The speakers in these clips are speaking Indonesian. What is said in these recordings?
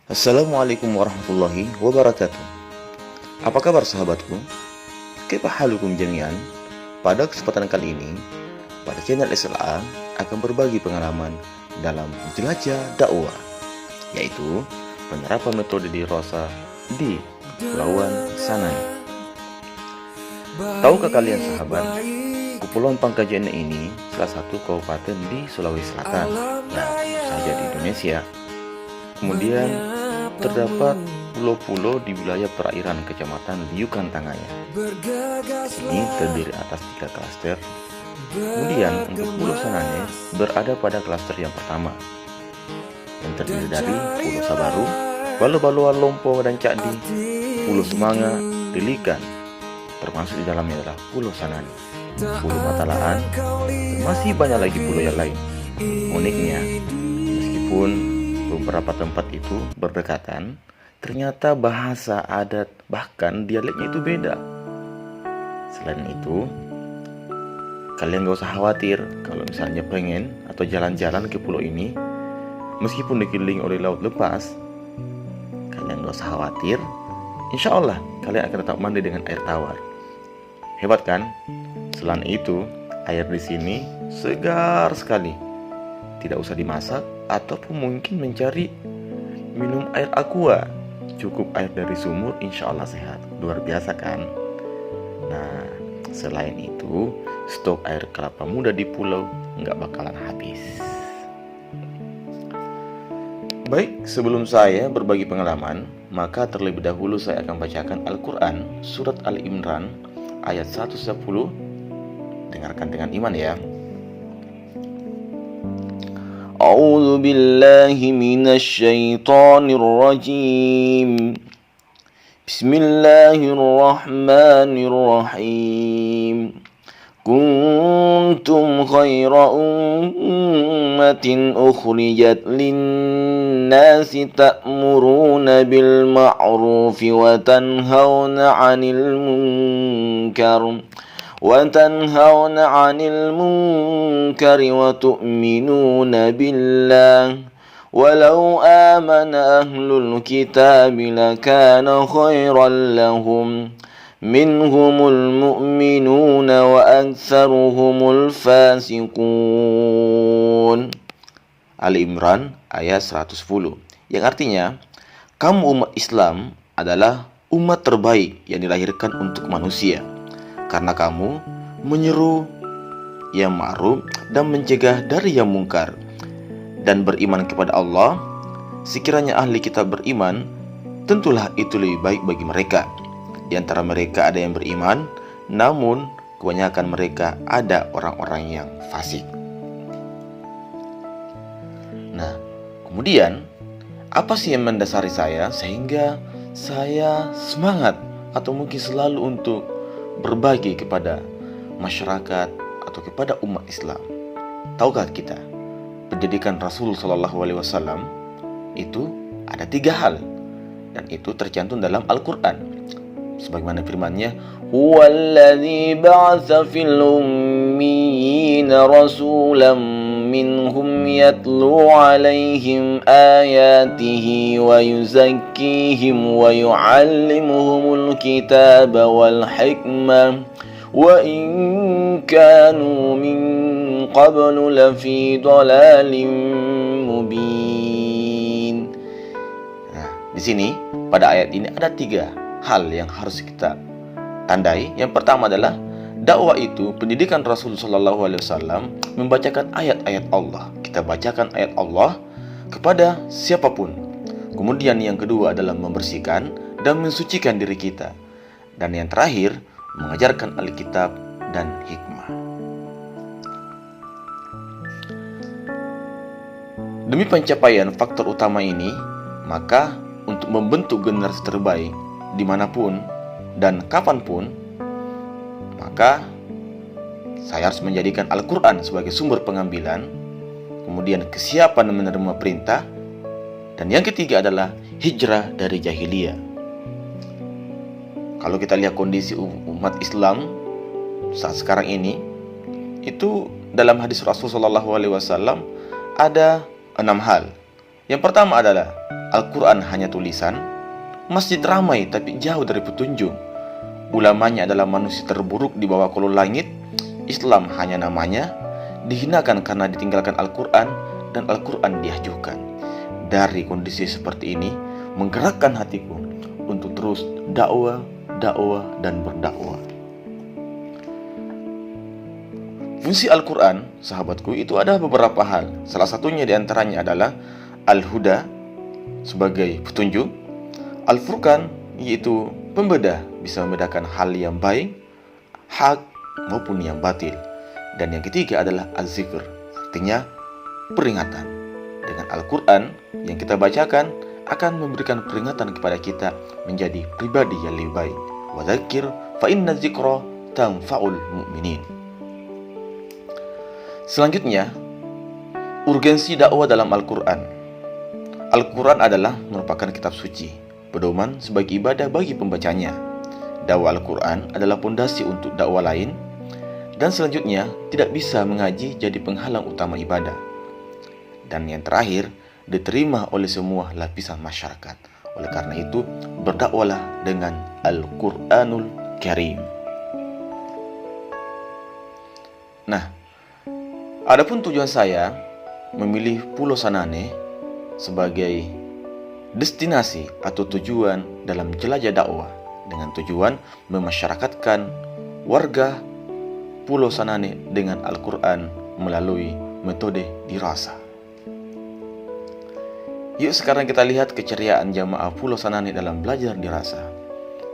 Assalamualaikum warahmatullahi wabarakatuh. Apa kabar sahabatku? Kaifa halukum jami'an? Pada kesempatan kali ini, pada channel SLA akan berbagi pengalaman dalam jelajah dakwah, yaitu penerapan metode dirasa di Kepulauan Sanan. Tahukah kalian sahabat, Kepulauan Pangkajene ini salah satu kabupaten di Sulawesi Selatan, yang tentu saja di Indonesia. Kemudian terdapat pulau-pulau di wilayah perairan Kecamatan Liukan Tangaya. Ini terdiri atas 3 klaster. Kemudian untuk Pulau Sanane berada pada klaster yang pertama, yang terdiri dari Pulau Sabaru, Balo-Baloa, Lompo, dan Cakdi, Pulau Semanga, Delikan, termasuk di dalamnya adalah Pulau Sanane, Pulau Matalaan, dan masih banyak lagi pulau yang lain. Uniknya, meskipun beberapa tempat itu berdekatan, ternyata bahasa, adat, bahkan dialeknya itu beda. Selain itu, kalian gak usah khawatir kalau misalnya pengen atau jalan-jalan ke pulau ini, meskipun dikelilingi oleh laut lepas, kalian gak usah khawatir. Insya Allah kalian akan tetap mandi dengan air tawar. Hebat kan? Selain itu, air di sini segar sekali. Tidak usah dimasak ataupun mungkin mencari minum air aqua. Cukup air dari sumur, insya Allah sehat. Luar biasa kan? Nah, selain itu, stok air kelapa muda di pulau nggak bakalan habis. Baik, sebelum saya berbagi pengalaman, maka terlebih dahulu saya akan bacakan Al-Quran surat Ali Imran ayat 110. Dengarkan dengan iman ya. A'udzu billahi minasy syaithanir rajim. Bismillahirrahmanirrahim. Kuntum khaira ummatin ukhrijat lin-nasi ta'muruna bil ma'rufi wa tanhauna 'anil munkar وَتَنْهَوْنَ عَنِ الْمُنكَرِ وَتُؤْمِنُونَ بِاللَّهِ وَلَوْ آمَنَ أَهْلُ الْكِتَابِ لَكَانَ خَيْرًا لَهُمْ مِنْهُمُ الْمُؤْمِنُونَ وَأَكْثَرُهُمُ الْفَاسِقُونَ. Ali Imran ayat 110, yang artinya, kamu umat Islam adalah umat terbaik yang dilahirkan untuk manusia, karena kamu menyeru yang ma'ruf dan mencegah dari yang mungkar, dan beriman kepada Allah. Sekiranya ahli kitab beriman, tentulah itu lebih baik bagi mereka. Di antara mereka ada yang beriman, namun kebanyakan mereka ada orang-orang yang fasik. Nah, kemudian apa sih yang mendasari saya sehingga saya semangat atau mungkin selalu untuk berbagi kepada masyarakat atau kepada umat Islam? Tahukah kita, pendidikan Rasul Shallallahu Alaihi Wasallam itu ada 3 hal, dan itu tercantum dalam Al-Quran. Sebagaimana firman-Nya, "Huwallazi ba'atsa fil ummiyina rasulan minhum yatlu 'alaihim ayatihi wa yuzakkihim wa yu'allimuhumul kitaba wal hikmah wa in kanu min qablu lafi dhalalin mubin." Nah, di sini pada ayat ini ada 3 hal yang harus kita tandai. Yang pertama adalah dakwah itu, pendidikan Rasul Shallallahu Alaihi Wasallam membacakan ayat-ayat Allah. Kita bacakan ayat Allah kepada siapapun. Kemudian yang kedua adalah membersihkan dan mensucikan diri kita. Dan yang terakhir, mengajarkan Alkitab dan hikmah. Demi pencapaian faktor utama ini, maka untuk membentuk generasi terbaik dimanapun dan kapanpun, maka saya harus menjadikan Al-Quran sebagai sumber pengambilan, kemudian kesiapan menerima perintah, dan yang ketiga adalah hijrah dari jahiliyah. Kalau kita lihat kondisi umat Islam saat sekarang ini, itu dalam hadis Rasul Shallallahu Alaihi Wasallam ada 6 hal. Yang pertama adalah Al-Quran hanya tulisan, masjid ramai tapi jauh dari petunjuk, ulamanya adalah manusia terburuk di bawah kolong langit, Islam hanya namanya, dihinakan karena ditinggalkan Al-Quran, dan Al-Quran diajukan. Dari kondisi seperti ini, menggerakkan hatiku untuk terus dakwah, dan berdakwah. Fungsi Al-Quran, sahabatku, itu ada beberapa hal. Salah satunya diantaranya adalah Al-Huda sebagai petunjuk, Al-Furqan yaitu pembeda, bisa membedakan hal yang baik, hak maupun yang batil. Dan yang ketiga adalah Az-Zikr, artinya peringatan. Dengan Al-Quran yang kita bacakan akan memberikan peringatan kepada kita menjadi pribadi yang lebih baik. Wa dzakir fa inna dzikra tanfa'ul mu'minin. Selanjutnya, urgensi dakwah dalam Al-Quran. Al-Quran adalah merupakan kitab suci, pedoman sebagai ibadah bagi pembacanya. Dakwah Al-Quran adalah pondasi untuk dakwah lain. Dan selanjutnya, tidak bisa mengaji jadi penghalang utama ibadah. Dan yang terakhir, diterima oleh semua lapisan masyarakat. Oleh karena itu, berdakwalah dengan Al-Quranul Karim. Nah, adapun tujuan saya memilih Pulau Sanane sebagai destinasi atau tujuan dalam jelajah dakwah, dengan tujuan memasyarakatkan warga Pulau Sanane dengan Al-Quran melalui metode dirasa. Yuk sekarang kita lihat keceriaan jamaah Pulau Sanane dalam belajar dirasa.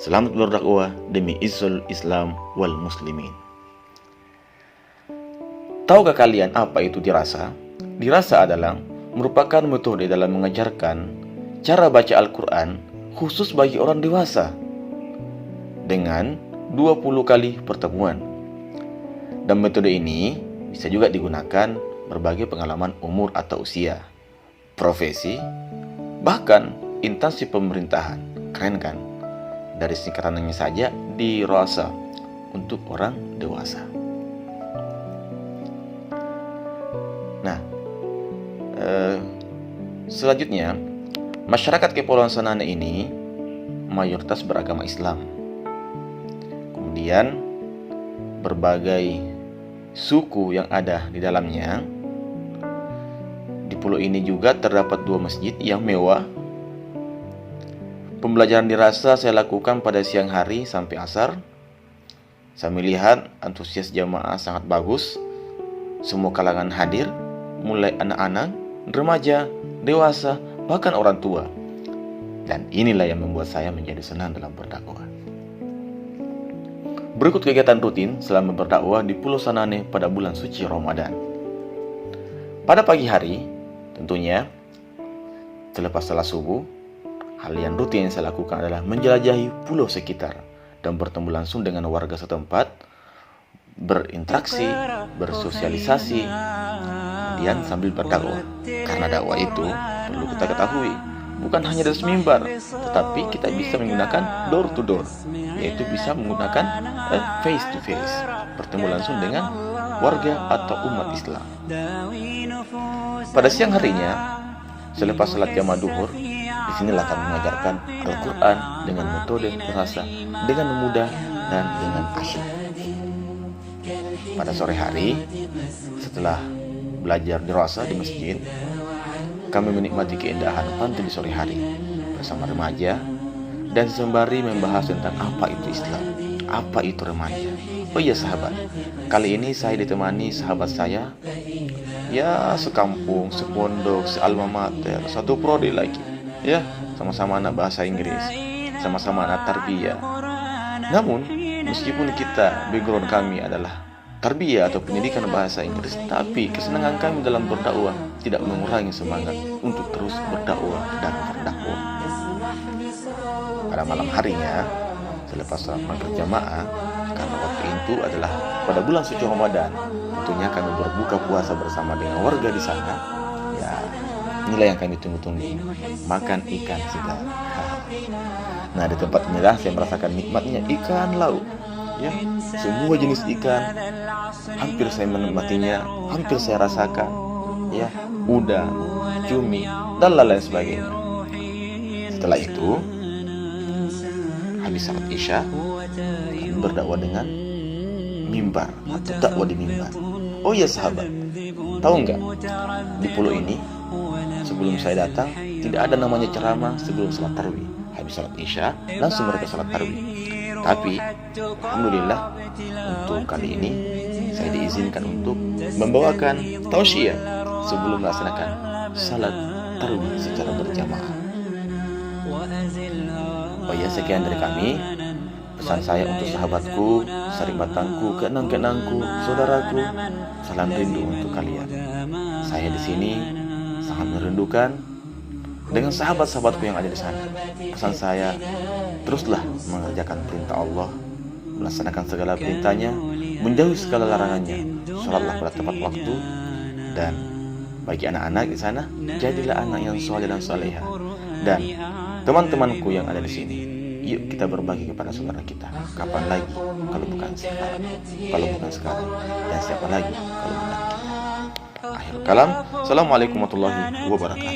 Selamat berdakwah demi izzul Islam wal muslimin. Tahukah kalian apa itu dirasa? Dirasa adalah merupakan metode dalam mengajarkan cara baca Al-Quran khusus bagi orang dewasa dengan 20 kali pertemuan. Dan metode ini bisa juga digunakan berbagai pengalaman umur atau usia, profesi, bahkan instansi pemerintahan. Keren kan? Dari singkatannya saja dirasa untuk orang dewasa. Nah, selanjutnya, masyarakat Kepulauan Sanane ini mayoritas beragama Islam. Kemudian berbagai suku yang ada di dalamnya. Di pulau ini juga terdapat 2 masjid yang mewah. Pembelajaran dirasa saya lakukan pada siang hari sampai asar. Saya melihat antusias jamaah sangat bagus. Semua kalangan hadir, mulai anak-anak, remaja, dewasa, bahkan orang tua. Dan inilah yang membuat saya menjadi senang dalam berdakwah. Berikut kegiatan rutin selama berdakwah di Pulau Sanane pada bulan suci Ramadan. Pada pagi hari, tentunya selepas salat subuh, hal yang rutin yang saya lakukan adalah menjelajahi pulau sekitar dan bertemu langsung dengan warga setempat, berinteraksi, bersosialisasi, kemudian sambil berdakwah. Karena dakwah itu perlu kita ketahui, bukan hanya dari mimbar, tetapi kita bisa menggunakan door to door, yaitu bisa menggunakan face to face, bertemu langsung dengan warga atau umat Islam. Pada siang harinya, selepas salat jamaah duhur, disinilah kami mengajarkan Al-Quran dengan metode dirasa, dengan mudah dan dengan asyik. Pada sore hari, setelah belajar dirasa di masjid, kami menikmati keindahan pantai di sore hari bersama remaja dan sembari membahas tentang apa itu Islam, apa itu remaja. Oh iya sahabat, kali ini saya ditemani sahabat saya, ya sekampung, sepondok, sealma mater, satu prodi lagi, ya sama-sama anak bahasa Inggris, sama-sama anak tarbiyah. Namun meskipun kita background kami adalah tarbiyah atau pendidikan bahasa Inggris, tapi kesenangan kami dalam berdakwah tidak mengurangi semangat untuk terus berdakwah dan berdakwah. Pada malam harinya, selepas salat maghrib jamaah, karena waktu itu adalah pada bulan suci Ramadan, tentunya kami berbuka puasa bersama dengan warga di sana. Ya, inilah yang kami tunggu-tunggu, makan ikan segar. Nah, di tempat inilah saya merasakan nikmatnya ikan laut. Ya, semua jenis ikan hampir saya menikmatinya, hampir saya rasakan. Ya, udang, cumi, dan lain sebagainya. Setelah itu, habis salat Isya, kami berdakwah dengan mimbar atau dakwah di mimbar. Oh iya sahabat, tahu nggak, di pulau ini sebelum saya datang tidak ada namanya ceramah sebelum salat tarawih. Habis salat Isya langsung mereka salat tarawih. Tapi alhamdulillah untuk kali ini saya diizinkan untuk membawakan tausiah sebelum melaksanakan salat tarawih secara berjamaah. Oh ya, sekian dari kami. Pesan saya untuk sahabatku, saribatangku, keenang-keenangku, saudaraku, salam rindu untuk kalian. Saya di sini sangat merindukan dengan sahabat-sahabatku yang ada di sana. Pesan saya, teruslah mengerjakan perintah Allah, melaksanakan segala perintahnya, menjauhi segala larangannya, sholatlah pada tepat waktu, dan bagi anak-anak di sana, jadilah anak yang soleh dan soleha. Dan teman-temanku yang ada di sini, yuk kita berbagi kepada saudara kita. Kapan lagi kalau bukan sekarang? Kalau bukan sekarang, dan siapa lagi kalau bukan kita? Akhirul kalam. Assalamualaikum warahmatullahi wabarakatuh.